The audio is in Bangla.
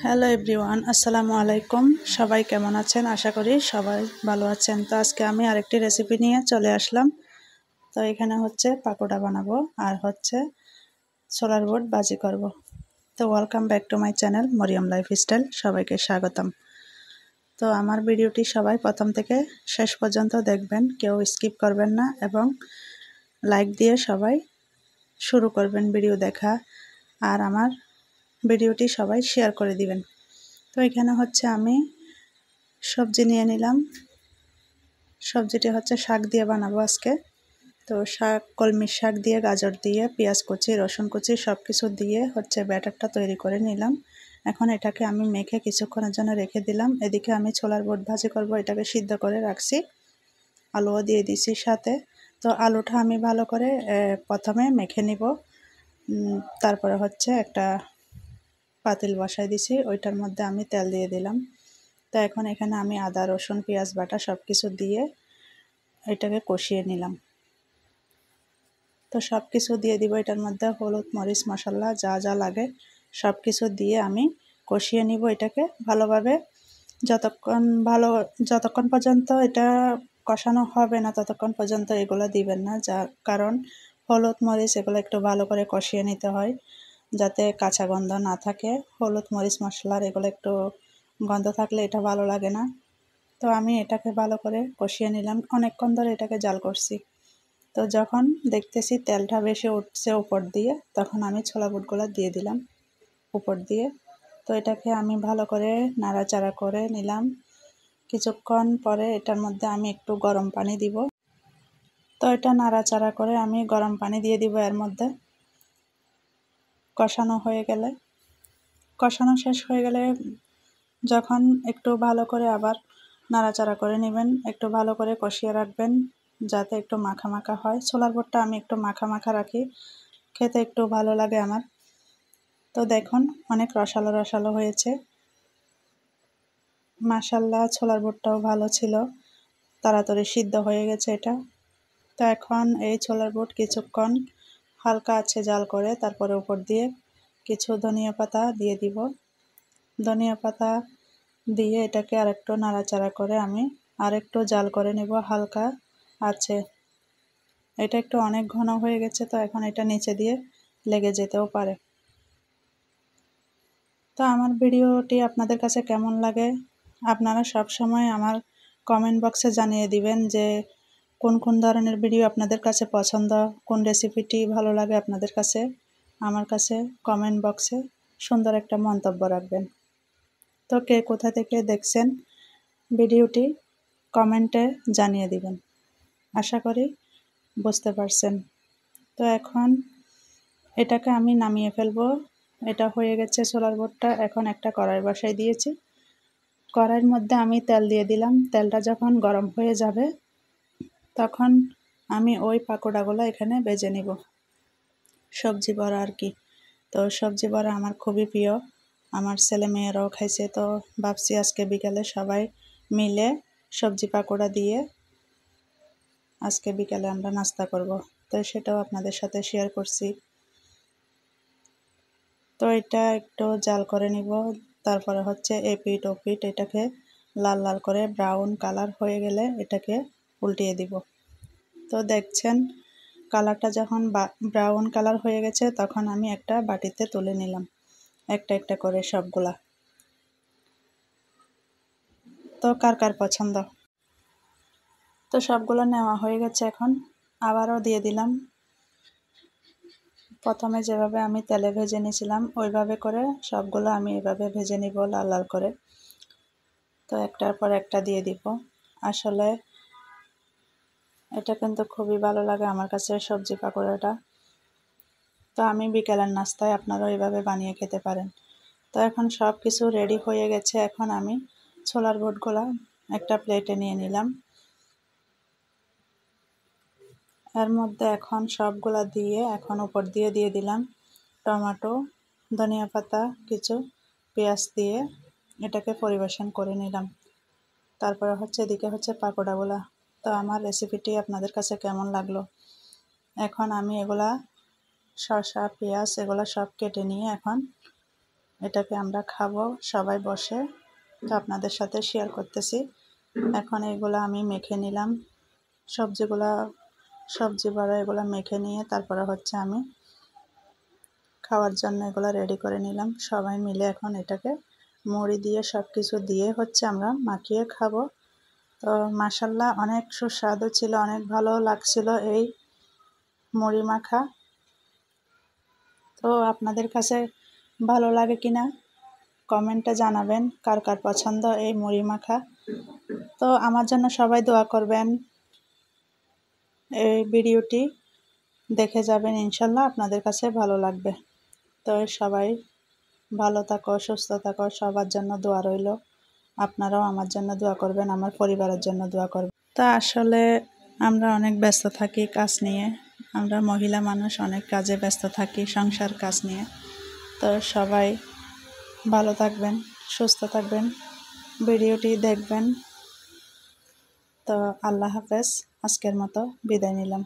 হ্যালো এভরিওয়ান, আসসালামু আলাইকুম। সবাই কেমন আছেন? আশা করি সবাই ভালো আছেন। তো আজকে আমি আরেকটি রেসিপি নিয়ে চলে আসলাম। তো এখানে হচ্ছে পাকোড়া বানাবো আর হচ্ছে ছোলার বুট ভাজি করব। তো welcome back to my channel Mariyam lifestyle. সবাইকে স্বাগতম। তো আমার ভিডিওটি সবাই প্রথম থেকে শেষ পর্যন্ত দেখবেন, কেউ স্কিপ করবেন না এবং লাইক দিয়ে সবাই শুরু করবেন ভিডিও দেখা। আর আমার ভিডিওটি সবাই শেয়ার করে দিবেন। তো এখানে হচ্ছে আমি সবজি নিয়ে নিলাম। সবজিটি হচ্ছে শাক দিয়ে বানাবো আজকে। তো শাক, কলমি শাক দিয়ে, গাজর দিয়ে, পেঁয়াজ কুচি, রসুন কুচি সব কিছু দিয়ে হচ্ছে ব্যাটারটা তৈরি করে নিলাম। এখন এটাকে আমি মেখে কিছুক্ষণের জন্য রেখে দিলাম। এদিকে আমি ছোলার বুট ভাজি করব, এটাকে সিদ্ধ করে রাখছি। আলুও দিয়ে দিছি সাথে। তো আলুটা আমি ভালো করে প্রথমে মেখে নিব। তারপরে হচ্ছে একটা পাতিল বসাই দিছি, ওইটার মধ্যে আমি তেল দিয়ে দিলাম। তো এখন এখানে আমি আদা, রসুন, পেঁয়াজ বাটা সব কিছু দিয়ে এটাকে কষিয়ে নিলাম। তো সব কিছু দিয়ে দিব এটার মধ্যে, হলুদ, মরিচ, মশলা যা যা লাগে সব কিছু দিয়ে আমি কষিয়ে নিব এটাকে ভালোভাবে। যতক্ষণ পর্যন্ত এটা কষানো হবে না ততক্ষণ পর্যন্ত এগুলো দিবেন না, যার কারণ হলুদ, মরিচ এগুলো একটু ভালো করে কষিয়ে নিতে হয় যাতে কাঁচা গন্ধ না থাকে। হলুদ, মরিচ, মশলার এগুলো একটু গন্ধ থাকলে এটা ভালো লাগে না। তো আমি এটাকে ভালো করে কষিয়ে নিলাম, অনেকক্ষণ ধরে এটাকে জাল করছি। তো যখন দেখতেছি তেলটা বেশি উঠছে উপর দিয়ে, তখন আমি ছোলা বুটগুলো দিয়ে দিলাম উপর দিয়ে। তো এটাকে আমি ভালো করে নাড়াচাড়া করে নিলাম। কিছুক্ষণ পরে এটার মধ্যে আমি একটু গরম পানি দিব। তো এটা নাড়াচাড়া করে আমি গরম পানি দিয়ে দিব এর মধ্যে। কষানো শেষ হয়ে গেলে যখন একটু ভালো করে আবার নাড়াচাড়া করে নেবেন, একটু ভালো করে কষিয়ে রাখবেন যাতে একটু মাখা মাখা হয়। ছোলার বুটটা আমি একটু মাখা মাখা রাখি, খেতে একটু ভালো লাগে আমার। তো দেখুন অনেক রসালো রসালো হয়েছে, মাশাল্লাহ। ছোলার বুটটাও ভালো ছিল, তাড়াতাড়ি সিদ্ধ হয়ে গেছে এটা। তো এখন এই ছোলার বুট কিছুক্ষণ হালকা আছে জাল করে তারপরে উপর দিয়ে কিছু ধনিয়া পাতা দিয়ে দিব। ধনিয়া পাতা দিয়ে এটাকে আরেকটু নাড়াচাড়া করে আমি আরেকটু জাল করে নেব হালকা আছে। এটা একটু অনেক ঘন হয়ে গেছে, তো এখন এটা নিচে দিয়ে লেগে যেতেও পারে। তো আমার ভিডিওটি আপনাদের কাছে কেমন লাগে আপনারা সব সময় আমার কমেন্ট বক্সে জানিয়ে দিবেন যে কোন কোন ধরনের ভিডিও আপনাদের কাছে পছন্দ, কোন রেসিপিটি ভালো লাগে আপনাদের কাছে। আমার কাছে কমেন্ট বক্সে সুন্দর একটা মন্তব্য রাখবেন। তো কে কোথা থেকে দেখছেন ভিডিওটি কমেন্টে জানিয়ে দিবেন। আশা করি বুঝতে পারছেন। তো এখন এটাকে আমি নামিয়ে ফেলবো। এটা হয়ে গেছে ছোলার বুটটা। এখন একটা কড়াই বসাই দিয়েছি, কড়াইয়ের মধ্যে আমি তেল দিয়ে দিলাম। তেলটা যখন গরম হয়ে যাবে তখন আমি ওই পাকোড়াগুলো এখানে ভেজে নিব, সবজি বড়া আর কি। তো সবজি বড়া আমার খুবই প্রিয়, আমার ছেলে মেয়েরাও খাইছে। তো ভাবছি আজকে বিকালে সবাই মিলে সবজি পাকোড়া দিয়ে আজকে বিকালে আমরা নাস্তা করব। তো সেটাও আপনাদের সাথে শেয়ার করছি। তো এটা একটু জাল করে নিব, তারপরে হচ্ছে এপিট ওপিট এটাকে লাল লাল করে ব্রাউন কালার হয়ে গেলে এটাকে উল্টিয়ে দিব। তো দেখছেন কালারটা যখন ব্রাউন কালার হয়ে গেছে তখন আমি একটা বাটিতে তুলে নিলাম একটা একটা করে সবগুলা। তো কার কার পছন্দ। তো সবগুলো নেওয়া হয়ে গেছে, এখন আবারও দিয়ে দিলাম। প্রথমে যেভাবে আমি তেলে ভেজে নিয়েছিলাম ওইভাবে করে সবগুলো আমি এভাবে ভেজে নিব লাল লাল করে। তো একটার পর একটা দিয়ে দিব। আসলে এটা কিন্তু খুবই ভালো লাগে আমার কাছে সবজি পাকোড়াটা। তো আমি বিকেলের নাস্তায় আপনারাও এইভাবে বানিয়ে খেতে পারেন। তো এখন সব কিছু রেডি হয়ে গেছে, এখন আমি ছোলার বুটগুলা একটা প্লেটে নিয়ে নিলাম। এর মধ্যে এখন সবগুলা দিয়ে এখন উপর দিয়ে দিয়ে দিলাম টমেটো, ধনিয়া পাতা, কিছু পেঁয়াজ দিয়ে এটাকে পরিবেশন করে নিলাম। তারপরে হচ্ছে এদিকে হচ্ছে পাকোড়াগুলা। তো আমার রেসিপিটি আপনাদের কাছে কেমন লাগলো। এখন আমি এগুলা শসা, পেঁয়াজ এগুলো সব কেটে নিয়ে এখন এটাকে আমরা খাবো সবাই বসে। তো আপনাদের সাথে শেয়ার করতেছি। এখন এগুলো আমি মেখে নিলাম, সবজি বড়া এগুলো মেখে নিয়ে তারপরে হচ্ছে আমি খাওয়ার জন্য এগুলো রেডি করে নিলাম। সবাই মিলে এখন এটাকে মুড়ি দিয়ে সব কিছু দিয়ে হচ্ছে আমরা মাখিয়ে খাবো। তো মাশাল্লাহ অনেক সুস্বাদু ছিল, অনেক ভালো লাগছিল এই মুড়ি মাখা। তো আপনাদের কাছে ভালো লাগে কিনা কমেন্টে জানাবেন, কার কার পছন্দ এই মুড়ি মাখা। তো আমার জন্য সবাই দোয়া করবেন, এই ভিডিওটি দেখে যাবেন, ইনশাল্লাহ আপনাদের কাছে ভালো লাগবে। তো সবাই ভালো থাকো, সুস্থ থাকো, সবার জন্য দোয়া রইল। আপনারাও আমার জন্য দোয়া করবেন, আমার পরিবারের জন্য দোয়া করবেন। তা আসলে আমরা অনেক ব্যস্ত থাকি কাজ নিয়ে, আমরা মহিলা মানুষ অনেক কাজে ব্যস্ত থাকি, সংসার কাজ নিয়ে। তো সবাই ভালো থাকবেন, সুস্থ থাকবেন, ভিডিওটি দেখবেন। তো আল্লাহ হাফেজ, আজকের মতো বিদায় নিলাম।